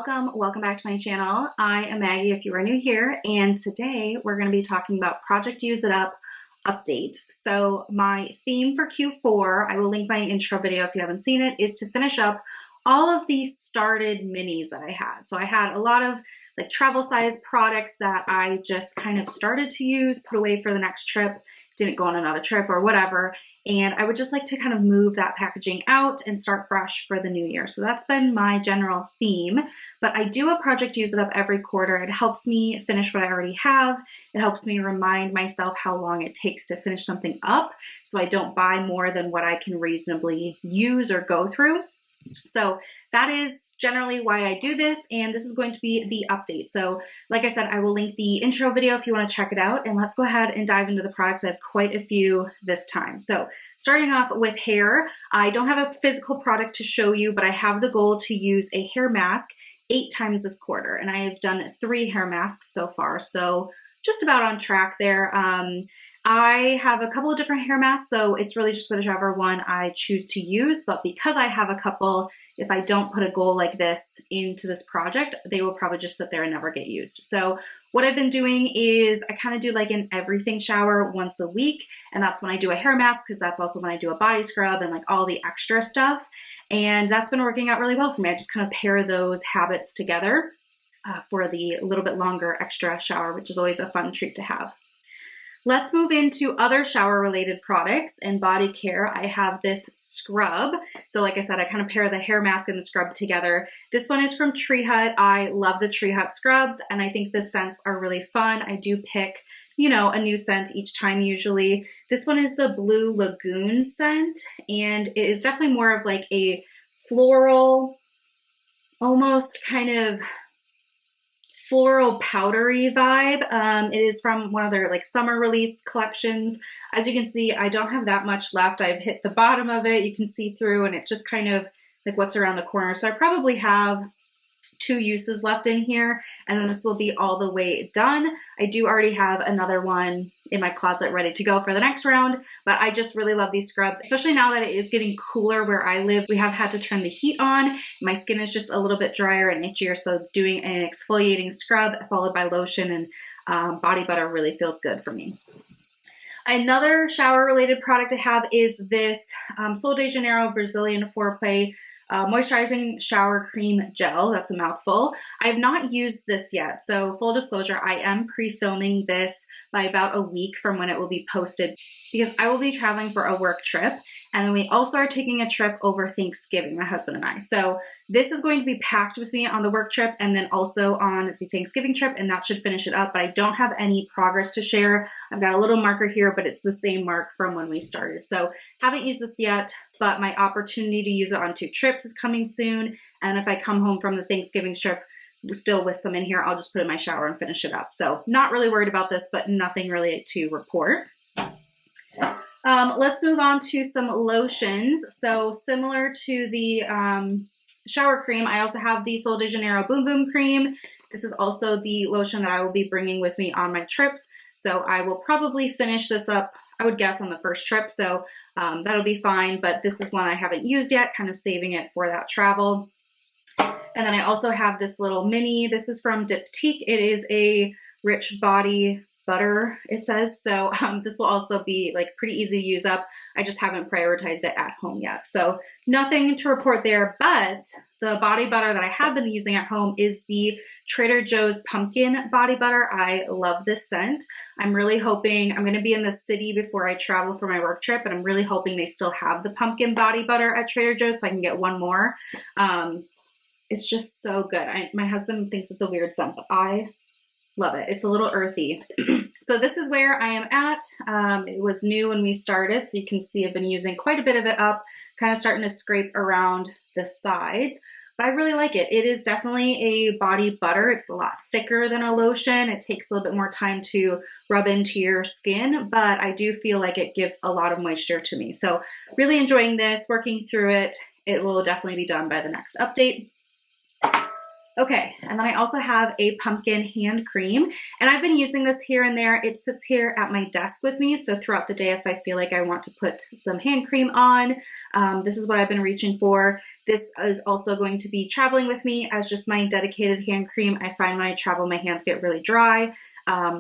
Welcome back to my channel. I am Maggie if you are new here, and today we're going to be talking about Project Use It Up update. So my theme for Q4, I will link my intro video if you haven't seen it, is to finish up all of these started minis that I had. So I had a lot of like travel size products that I just kind of started to use, put away for the next trip, didn't go on another trip or whatever. And I would just like to kind of move that packaging out and start fresh for the new year. So that's been my general theme, but I do a Project Use It Up every quarter. It helps me finish what I already have. It helps me remind myself how long it takes to finish something up so I don't buy more than what I can reasonably use or go through. So that is generally why I do this, and this is going to be the update. So like I said, I will link the intro video if you want to check it out, and let's go ahead and dive into the products. I have quite a few this time. So starting off with hair, I don't have a physical product to show you, but I have the goal to use a hair mask 8 times this quarter, and I have done 3 hair masks so far, so just about on track there. I have a couple of different hair masks, so it's really just whichever one I choose to use. But because I have a couple, if I don't put a goal like this into this project, they will probably just sit there and never get used. So what I've been doing is I kind of do like an everything shower once a week. And that's when I do a hair mask, because that's also when I do a body scrub and like all the extra stuff. And that's been working out really well for me. I just kind of pair those habits together for the little bit longer extra shower, which is always a fun treat to have. Let's move into other shower related products and body care. I have this scrub. So like I said, I kind of pair the hair mask and the scrub together. This one is from Tree Hut. I love the Tree Hut scrubs, and I think the scents are really fun. I do pick, a new scent each time usually. This one is the Blue Lagoon scent, and it is definitely more of like a floral, almost kind of floral powdery vibe. It is from one of their like summer release collections. As you can see, I don't have that much left. I've hit the bottom of it. You can see through, and it's just kind of like what's around the corner. So I probably have 2 uses left in here, and then this will be all the way done. I do already have another one in my closet ready to go for the next round, but I just really love these scrubs, especially now that it is getting cooler where I live. We have had to turn the heat on. My skin is just a little bit drier and itchier, so doing an exfoliating scrub followed by lotion and body butter really feels good for me. Another shower related product I have is this Sol de Janeiro Brazilian Foreplay moisturizing shower cream gel. That's a mouthful. I have not used this yet. So full disclosure, I am pre-filming this by about a week from when it will be posted, because I will be traveling for a work trip. And then we also are taking a trip over Thanksgiving, my husband and I. So this is going to be packed with me on the work trip and then also on the Thanksgiving trip, and that should finish it up. But I don't have any progress to share. I've got a little marker here, but it's the same mark from when we started. So haven't used this yet, but my opportunity to use it on 2 trips is coming soon. And if I come home from the Thanksgiving trip still with some in here, I'll just put it in my shower and finish it up. So not really worried about this, but nothing really to report. Let's move on to some lotions. So similar to the shower cream, I also have the Sol de Janeiro Boom Boom Cream. This is also the lotion that I will be bringing with me on my trips. So I will probably finish this up, I would guess, on the first trip. So that'll be fine, but this is one I haven't used yet, kind of saving it for that travel. And then I also have this little mini. This is from Diptyque. It is a rich body butter, it says. So this will also be like pretty easy to use up. I just haven't prioritized it at home yet. So nothing to report there, but the body butter that I have been using at home is the Trader Joe's pumpkin body butter. I love this scent. I'm really hoping, I'm going to be in the city before I travel for my work trip, and I'm really hoping they still have the pumpkin body butter at Trader Joe's so I can get one more. It's just so good. My husband thinks it's a weird scent, but I love it. It's a little earthy. So this is where I am at. It was new when we started, so you can see I've been using quite a bit of it up, kind of starting to scrape around the sides, but I really like it. It is definitely a body butter. It's a lot thicker than a lotion. It takes a little bit more time to rub into your skin, but I do feel like it gives a lot of moisture to me. So really enjoying this, working through it. It will definitely be done by the next update. Okay, and then I also have a pumpkin hand cream, and I've been using this here and there. It sits here at my desk with me, so throughout the day, if I feel like I want to put some hand cream on, this is what I've been reaching for. This is also going to be traveling with me as just my dedicated hand cream. I find when I travel, my hands get really dry,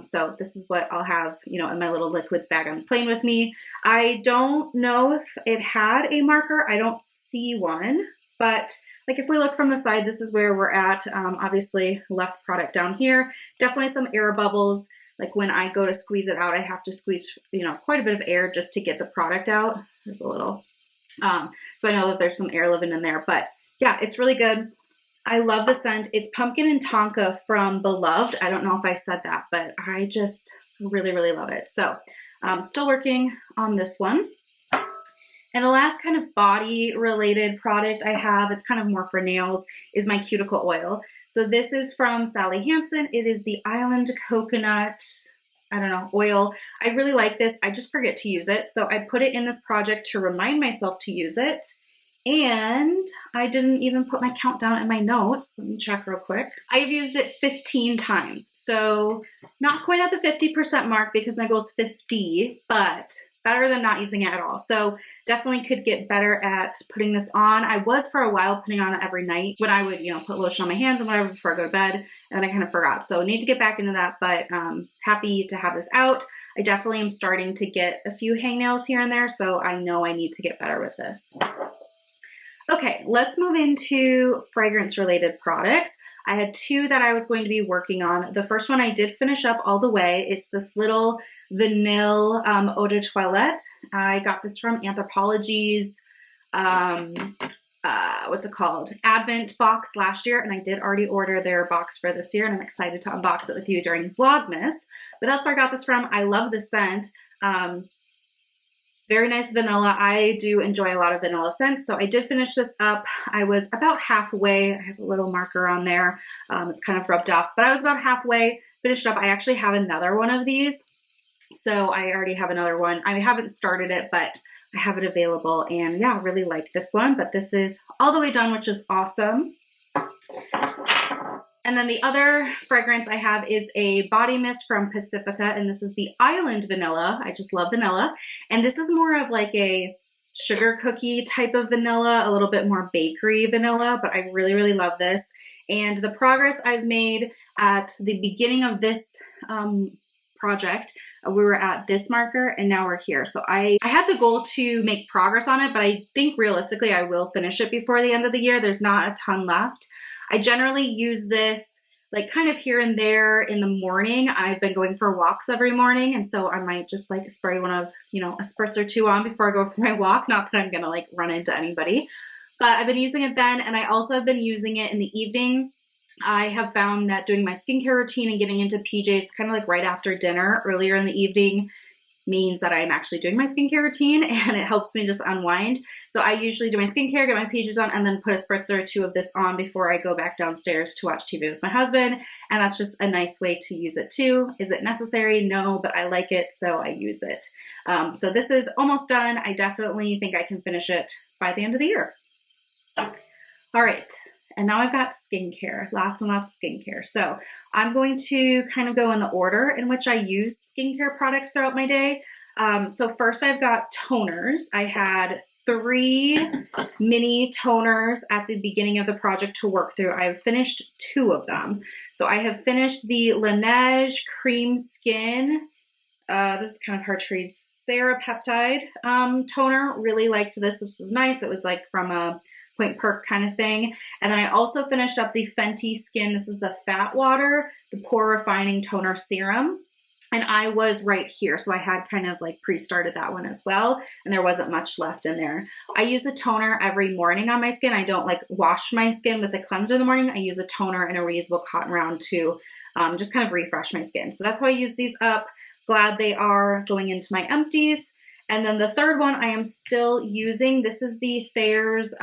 so this is what I'll have, you know, in my little liquids bag on the plane with me. I don't know if it had a marker. I don't see one, but like if we look from the side, this is where we're at. Obviously less product down here, definitely some air bubbles. Like when I go to squeeze it out, I have to squeeze, you know, quite a bit of air just to get the product out. There's a little, so I know that there's some air living in there, but yeah, it's really good. I love the scent. It's pumpkin and tonka from Beloved. I don't know if I said that, but I just really, really love it. So I'm still working on this one. And the last kind of body related product I have, it's kind of more for nails, is my cuticle oil. So this is from Sally Hansen. It is the Island Coconut, I don't know, oil. I really like this. I just forget to use it. So I put it in this project to remind myself to use it. And I didn't even put my count down in my notes. Let me check real quick. I've used it 15 times. So not quite at the 50% mark because my goal is 50, but better than not using it at all. So definitely could get better at putting this on. I was for a while putting on it every night when I would, you know, put lotion on my hands and whatever before I go to bed, and then I kind of forgot. So need to get back into that, but happy to have this out. I definitely am starting to get a few hangnails here and there, so I know I need to get better with this. Okay, let's move into fragrance related products. I had two that I was going to be working on. The first one I did finish up all the way. It's this little vanilla eau de toilette. I got this from Anthropologie's, what's it called? Advent box last year, and I did already order their box for this year, and I'm excited to unbox it with you during Vlogmas. But that's where I got this from. I love the scent. Very nice vanilla. I do enjoy a lot of vanilla scents, so I did finish this up. I was about halfway. I have a little marker on there. It's kind of rubbed off, but I was about halfway, finished up. I actually have another one of these, so I already have another one. I haven't started it, but I have it available, and yeah, I really like this one, but this is all the way done, which is awesome. And then the other fragrance I have is a body mist from Pacifica, and this is the Island Vanilla. I just love vanilla. And this is more of like a sugar cookie type of vanilla, a little bit more bakery vanilla, but I really, really love this. And the progress I've made at the beginning of this project, we were at this marker and now we're here. So I had the goal to make progress on it, but I think realistically I will finish it before the end of the year. There's not a ton left. I generally use this like kind of here and there in the morning. I've been going for walks every morning, and so I might just like spray one of, you know, a spritz or two on before I go for my walk. Not that I'm gonna like run into anybody, but I've been using it then, and I also have been using it in the evening. I have found that doing my skincare routine and getting into PJs kind of like right after dinner, earlier in the evening, means that I'm actually doing my skincare routine, and it helps me just unwind. So I usually do my skincare, get my PJs on, and then put a spritzer or two of this on before I go back downstairs to watch TV with my husband. And that's just a nice way to use it too. Is it necessary? No, but I like it, so I use it. So this is almost done. I definitely think I can finish it by the end of the year. All right. And now I've got skincare, lots and lots of skincare. So I'm going to kind of go in the order in which I use skincare products throughout my day. So first I've got toners. I had 3 mini toners at the beginning of the project to work through. I've finished 2 of them. So I have finished the Laneige Cream Skin. This is kind of hard to read. Serapeptide toner. Really liked this. This was nice. It was like from a Point Perk kind of thing. And then I also finished up the Fenty Skin. This is the Fat Water, the Pore Refining Toner Serum. And I was right here. So I had kind of like pre-started that one as well. And there wasn't much left in there. I use a toner every morning on my skin. I don't like wash my skin with a cleanser in the morning. I use a toner and a reusable cotton round to just kind of refresh my skin. So that's how I use these up. Glad they are going into my empties. And then the third one I am still using, this is the Thayer's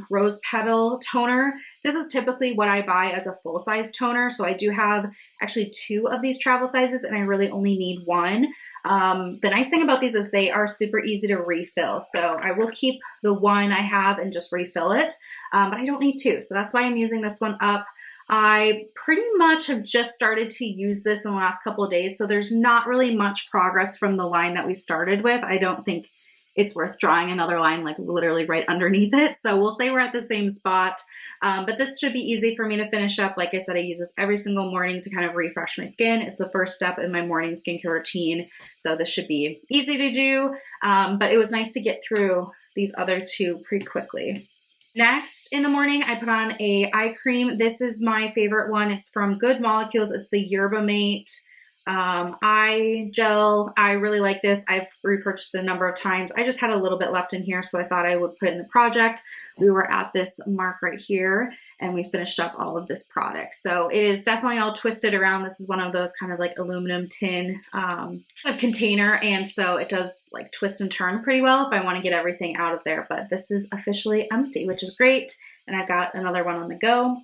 Rose Petal Toner. This is typically what I buy as a full-size toner. So I do have actually 2 of these travel sizes, and I really only need 1. The nice thing about these is they are super easy to refill. So I will keep the 1 I have and just refill it, but I don't need 2. So that's why I'm using this one up. I pretty much have just started to use this in the last couple of days, so there's not really much progress from the line that we started with. I don't think it's worth drawing another line like literally right underneath it. So we'll say we're at the same spot, but this should be easy for me to finish up. Like I said, I use this every single morning to kind of refresh my skin. It's the first step in my morning skincare routine. So this should be easy to do, but it was nice to get through these other two pretty quickly. Next, in the morning, I put on a eye cream. This is my favorite one. It's from Good Molecules. It's the Yerba Mate eye gel. I really like this. I've repurchased it a number of times. I just had a little bit left in here, so I thought I would put it in the project. We were at this mark right here, and we finished up all of this product. So it is definitely all twisted around. This is one of those kind of like aluminum tin container, and so it does like twist and turn pretty well if I want to get everything out of there. But this is officially empty, which is great. And I've got another one on the go.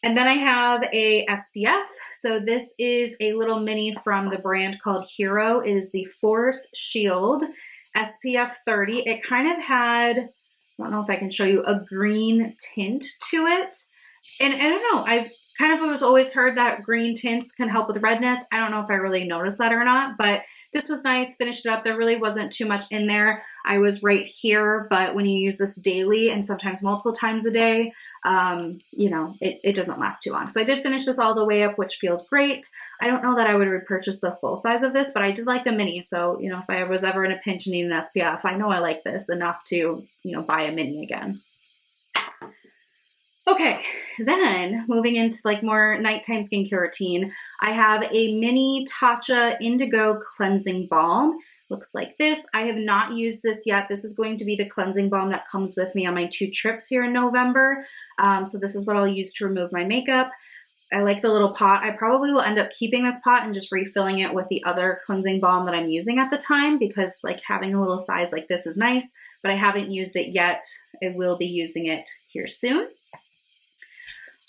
And then I have a SPF. So this is a little mini from the brand called Hero. It is the Force Shield SPF 30. It kind of had, I don't know if I can show you, a green tint to it. And I don't know, I've kind of always heard that green tints can help with redness. I don't know if I really noticed that or not, but this was nice. Finished it up. There really wasn't too much in there. I was right here, but when you use this daily and sometimes multiple times a day, you know, it doesn't last too long. So I did finish this all the way up, which feels great. I don't know that I would repurchase the full size of this, but I did like the mini. So, you know, if I was ever in a pinch and needing an SPF, I know I like this enough to, you know, buy a mini again. Okay, then moving into like more nighttime skincare routine, I have a mini Tatcha Indigo Cleansing Balm. Looks like this. I have not used this yet. This is going to be the cleansing balm that comes with me on my 2 trips here in November. So this is what I'll use to remove my makeup. I like the little pot. I probably will end up keeping this pot and just refilling it with the other cleansing balm that I'm using at the time, because like having a little size like this is nice, but I haven't used it yet. I will be using it here soon.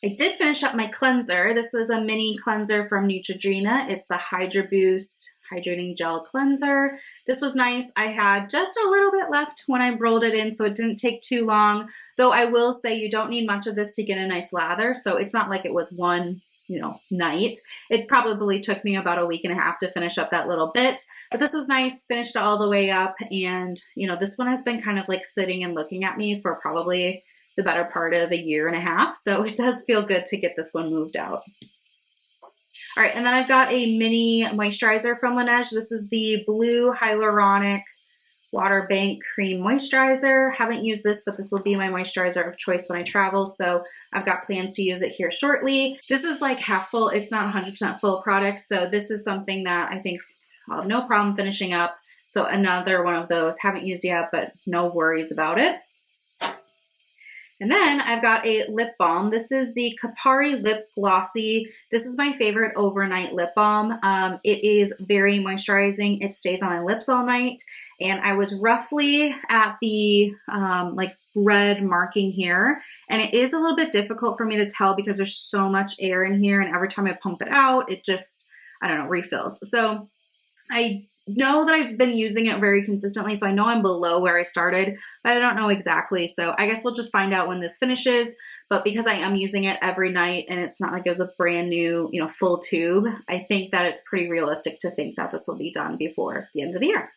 I did finish up my cleanser. This was a mini cleanser from Neutrogena. It's the Hydra Boost Hydrating Gel Cleanser. This was nice. I had just a little bit left when I rolled it in, so it didn't take too long. Though I will say you don't need much of this to get a nice lather, so it's not like it was one, you know, night. It probably took me about a week and a half to finish up that little bit, but this was nice. Finished it all the way up, and you know, this one has been kind of like sitting and looking at me for probably the better part of a year and a half. So it does feel good to get this one moved out. All right, and then I've got a mini moisturizer from Laneige. This is the Blue Hyaluronic Water Bank Cream Moisturizer. Haven't used this, but this will be my moisturizer of choice when I travel. So I've got plans to use it here shortly. This is like half full. It's not 100% full product. So this is something that I think I'll have no problem finishing up. So another one of those. Haven't used yet, but no worries about it. And then I've got a lip balm. This is the Kapari Lip Glossy. This is my favorite overnight lip balm. It is very moisturizing. It stays on my lips all night. And I was roughly at the like red marking here. And it is a little bit difficult for me to tell because there's so much air in here. And every time I pump it out, it just, I don't know, refills. So I know that I've been using it very consistently, so I know I'm below where I started, but I don't know exactly. So I guess we'll just find out when this finishes. But because I am using it every night and it's not like it was a brand new, you know, full tube, I think that it's pretty realistic to think that this will be done before the end of the year.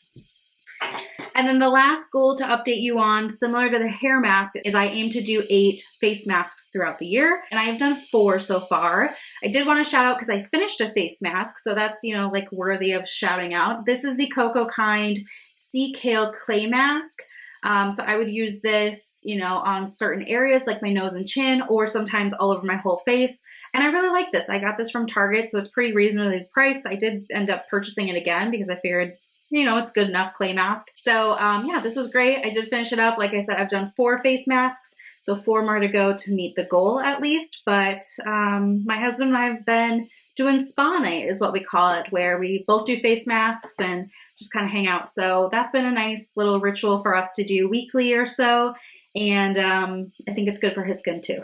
And then the last goal to update you on, similar to the hair mask, is I aim to do 8 face masks throughout the year. And I have done 4 so far. I did want to shout out because I finished a face mask. So that's, you know, like worthy of shouting out. This is the Coco Kind Sea Kale Clay Mask. So I would use this, you know, on certain areas like my nose and chin, or sometimes all over my whole face. And I really like this. I got this from Target, so it's pretty reasonably priced. I did end up purchasing it again because I figured, you know, it's good enough clay mask. So yeah, this was great. I did finish it up. Like I said, I've done 4 face masks, so 4 more to go to meet the goal at least. But my husband and I have been doing spa night is what we call it, where we both do face masks and just kind of hang out. So that's been a nice little ritual for us to do weekly or so. And I think it's good for his skin too.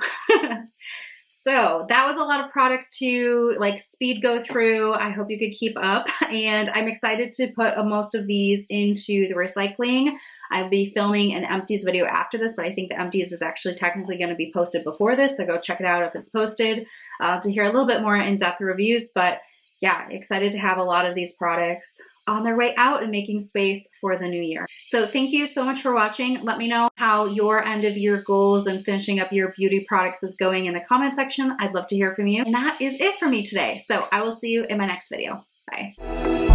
So that was a lot of products to like speed go through. I hope you could keep up, and I'm excited to put most of these into the recycling. I'll be filming an empties video after this, but I think the empties is actually technically going to be posted before this, so go check it out if it's posted to hear a little bit more in-depth reviews. But yeah, excited to have a lot of these products on their way out and making space for the new year. So thank you so much for watching. Let me know how your end of year goals and finishing up your beauty products is going in the comment section. I'd love to hear from you. And that is it for me today. So I will see you in my next video. Bye.